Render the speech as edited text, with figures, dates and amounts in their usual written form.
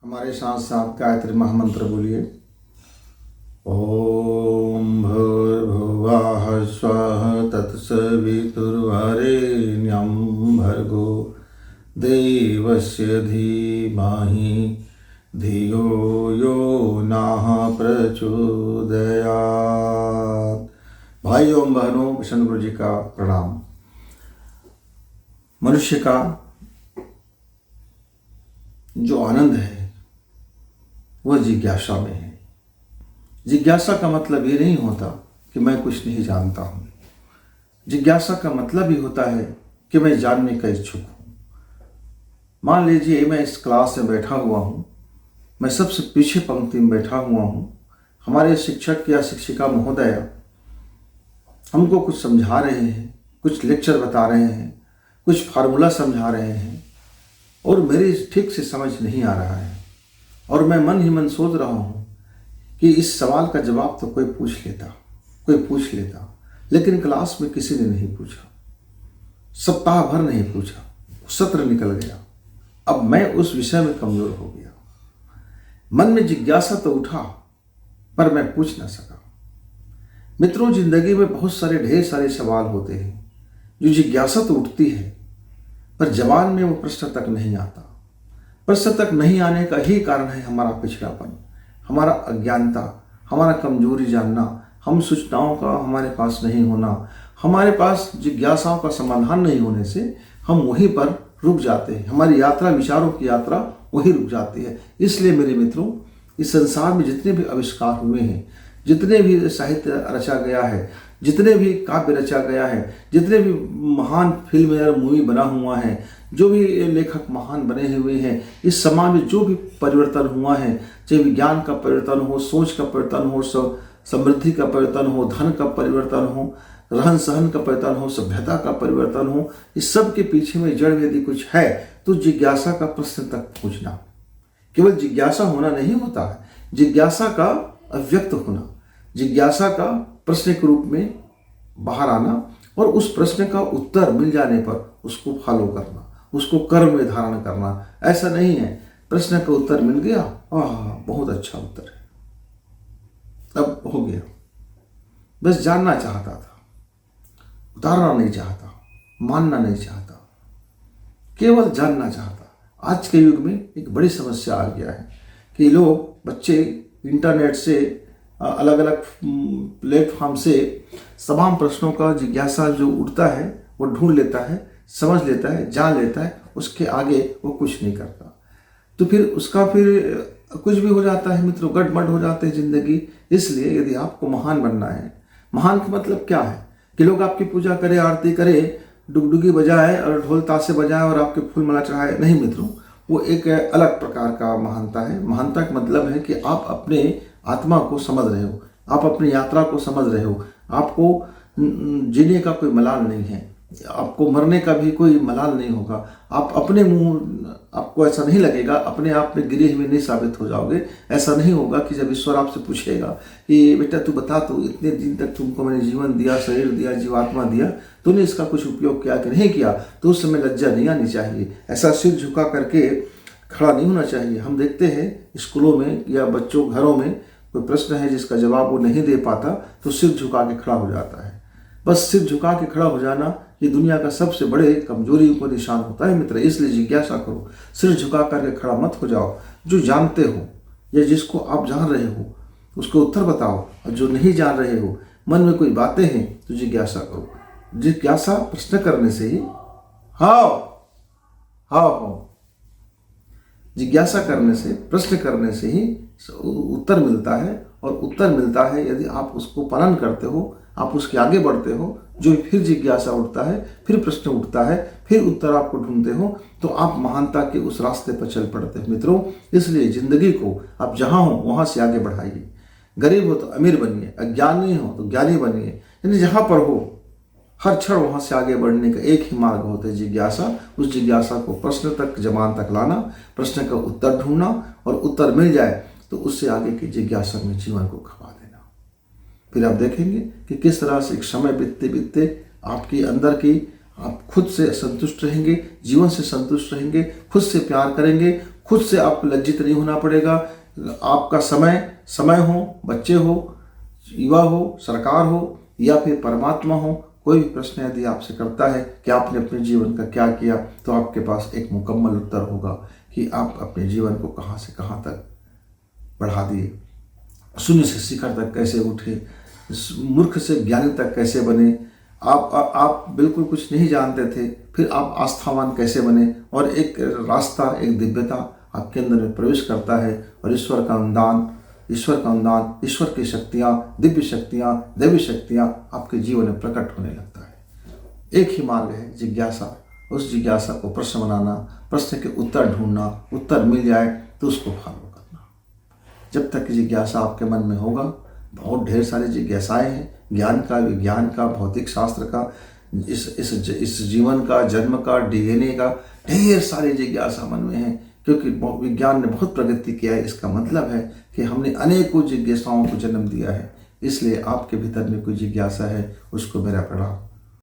हमारे साथ साथ गायत्री महामंत्र बोलिए। ओम भूर्भुवः स्वः तत्सवितुर्वरेण्यं भर्गो देवस्य धीमहि धियो यो नः प्रचोदयात्। भाई ओम बहनों, कृष्ण गुरु जी का प्रणाम। मनुष्य का जो आनंद है वह जिज्ञासा में है। जिज्ञासा का मतलब ये नहीं होता कि मैं कुछ नहीं जानता हूँ। जिज्ञासा का मतलब ही होता है कि मैं जानने का इच्छुक हूँ। मान लीजिए मैं इस क्लास में बैठा हुआ हूँ, मैं सबसे पीछे पंक्ति में बैठा हुआ हूँ। हमारे शिक्षक या शिक्षिका महोदय हमको कुछ समझा रहे हैं, कुछ लेक्चर बता रहे हैं, कुछ फार्मूला समझा रहे हैं और मेरी ठीक से समझ नहीं आ रहा है और मैं मन ही मन सोच रहा हूँ कि इस सवाल का जवाब तो कोई पूछ लेता, लेकिन क्लास में किसी ने नहीं पूछा, सप्ताह भर नहीं पूछा, सत्र निकल गया। अब मैं उस विषय में कमजोर हो गया। मन में जिज्ञासा तो उठा पर मैं पूछ ना सका। मित्रों, जिंदगी में बहुत सारे ढेर सारे सवाल होते हैं जो जिज्ञासा तो उठती है पर जवान में वो प्रश्न तक नहीं आता। प्रश्न तक नहीं आने का ही कारण है हमारा पिछड़ापन, हमारा अज्ञानता, हमारा कमजोरी जानना, हम सूचनाओं का हमारे पास नहीं होना, हमारे पास जिज्ञासाओं का समाधान नहीं होने से हम वहीं पर रुक जाते हैं। हमारी यात्रा, विचारों की यात्रा वहीं रुक जाती है। इसलिए मेरे मित्रों, इस संसार में जितने भी आविष्कार हुए हैं, जितने भी साहित्य रचा गया है, जितने भी काव्य रचा गया है, जितने भी महान फिल्म या मूवी बना हुआ है, जो भी लेखक महान बने हुए हैं, इस समाज में जो भी परिवर्तन हुआ है, चाहे विज्ञान का परिवर्तन हो, सोच का परिवर्तन हो, समृद्धि का परिवर्तन हो, धन का परिवर्तन हो, रहन सहन का परिवर्तन हो, सभ्यता का परिवर्तन हो, इस सब के पीछे में जड़ यदि कुछ है तो जिज्ञासा का प्रश्न तक पूछना। केवल जिज्ञासा होना नहीं होता है, जिज्ञासा का अव्यक्त होना, जिज्ञासा का प्रश्न के रूप में बाहर आना और उस प्रश्न का उत्तर मिल जाने पर उसको फॉलो करना, उसको कर्म में धारण करना। ऐसा नहीं है प्रश्न का उत्तर मिल गया, बहुत अच्छा उत्तर है, अब हो गया, बस जानना चाहता था, उतारना नहीं चाहता, मानना नहीं चाहता, केवल जानना चाहता। आज के युग में एक बड़ी समस्या आ गया है कि लोग, बच्चे इंटरनेट से, अलग अलग प्लेटफॉर्म से तमाम प्रश्नों का जिज्ञासा जो उठता है वो ढूंढ लेता है, समझ लेता है, जान लेता है, उसके आगे वो कुछ नहीं करता। तो फिर उसका कुछ भी हो जाता है मित्रों, गड़बड़ हो जाते हैं जिंदगी। इसलिए यदि आपको महान बनना है, महान का मतलब क्या है कि लोग आपकी पूजा करे, आरती करे, डुगडुगी बजाए और ढोल ताशे बजाए और आपके फूल माला चढ़ाए, नहीं मित्रों, वो एक अलग प्रकार का महानता है। महानता का मतलब है कि आप अपने आत्मा को समझ रहे हो, आप अपनी यात्रा को समझ रहे हो, आपको जीने का कोई मलाल नहीं है, आपको मरने का भी कोई मलाल नहीं होगा। आप अपने मुंह, आपको ऐसा नहीं लगेगा, अपने आप में गिरे हुए नहीं साबित हो जाओगे। ऐसा नहीं होगा कि जब ईश्वर आपसे पूछेगा कि बेटा तू बता, तो इतने दिन तक तुमको मैंने जीवन दिया, शरीर दिया, जीवात्मा दिया, तूने इसका कुछ उपयोग किया कि नहीं किया, तो उस समय लज्जा नहीं आनी चाहिए। ऐसा सिर झुका करके खड़ा नहीं होना चाहिए। हम देखते हैं स्कूलों में या बच्चों घरों में कोई प्रश्न है जिसका जवाब वो नहीं दे पाता तो सिर झुका के खड़ा हो जाता है। बस सिर झुका के खड़ा हो जाना ये दुनिया का सबसे बड़े कमजोरी को निशान होता है मित्र। इसलिए जिज्ञासा करो, सिर झुका करके खड़ा मत हो जाओ। जो जानते हो या जिसको आप जान रहे हो उसको उत्तर बताओ, और जो नहीं जान रहे हो, मन में कोई बातें हैं, तो जिज्ञासा करो। जिज्ञासा प्रश्न करने से ही जिज्ञासा करने से, प्रश्न करने से ही उत्तर मिलता है। और उत्तर मिलता है यदि आप उसको पालन करते हो, आप उसके आगे बढ़ते हो, जो फिर जिज्ञासा उठता है, फिर प्रश्न उठता है, फिर उत्तर आपको ढूंढते हो, तो आप महानता के उस रास्ते पर चल पड़ते हो मित्रों। इसलिए जिंदगी को आप जहाँ हो वहाँ से आगे बढ़ाइए। गरीब हो तो अमीर बनिए, अज्ञानी हो तो ज्ञानी बनिए, यानी जहाँ पर हो हर क्षण वहाँ से आगे बढ़ने का एक ही मार्ग होता है, जिज्ञासा। उस जिज्ञासा को प्रश्न तक, जबान तक लाना, प्रश्न का उत्तर ढूंढना, और उत्तर मिल जाए तो उससे आगे की जिज्ञासा में जीवन को खपा देना। फिर आप देखेंगे कि किस तरह से एक समय बीतते बीतते आपकी अंदर की, आप खुद से संतुष्ट रहेंगे, जीवन से संतुष्ट रहेंगे, खुद से प्यार करेंगे, खुद से आपको लज्जित नहीं होना पड़ेगा। आपका समय हो, बच्चे हो, युवा हो, सरकार हो या फिर परमात्मा हो, कोई भी प्रश्न यदि आपसे करता है कि आपने अपने जीवन का क्या किया, तो आपके पास एक मुकम्मल उत्तर होगा कि आप अपने जीवन को कहाँ से कहाँ तक बढ़ा दिए, शून्य से शिखर तक कैसे उठे, मूर्ख से ज्ञानी तक कैसे बने। आप बिल्कुल कुछ नहीं जानते थे, फिर आप आस्थावान कैसे बने, और एक रास्ता, एक दिव्यता आपके अंदर में प्रवेश करता है और ईश्वर का अनुदान, ईश्वर की शक्तियाँ, दिव्य शक्तियाँ, दैवी शक्तियाँ आपके जीवन में प्रकट होने लगता है। एक ही मार्ग है, जिज्ञासा। उस जिज्ञासा को प्रश्न बनाना, प्रश्न के उत्तर ढूंढना, उत्तर मिल जाए तो उसको फॉलो करना। जब तक जिज्ञासा आपके मन में होगा, बहुत ढेर सारी जिज्ञासाएं हैं, ज्ञान का, विज्ञान का, भौतिक शास्त्र का, इस जीवन का, जन्म का, डीएनए का, ढेर सारी जिज्ञासा मन में है। क्योंकि विज्ञान ने बहुत प्रगति किया है, इसका मतलब है कि हमने अनेकों जिज्ञासाओं को जन्म दिया है। इसलिए आपके भीतर में कोई जिज्ञासा है, उसको मेरा प्रणाम।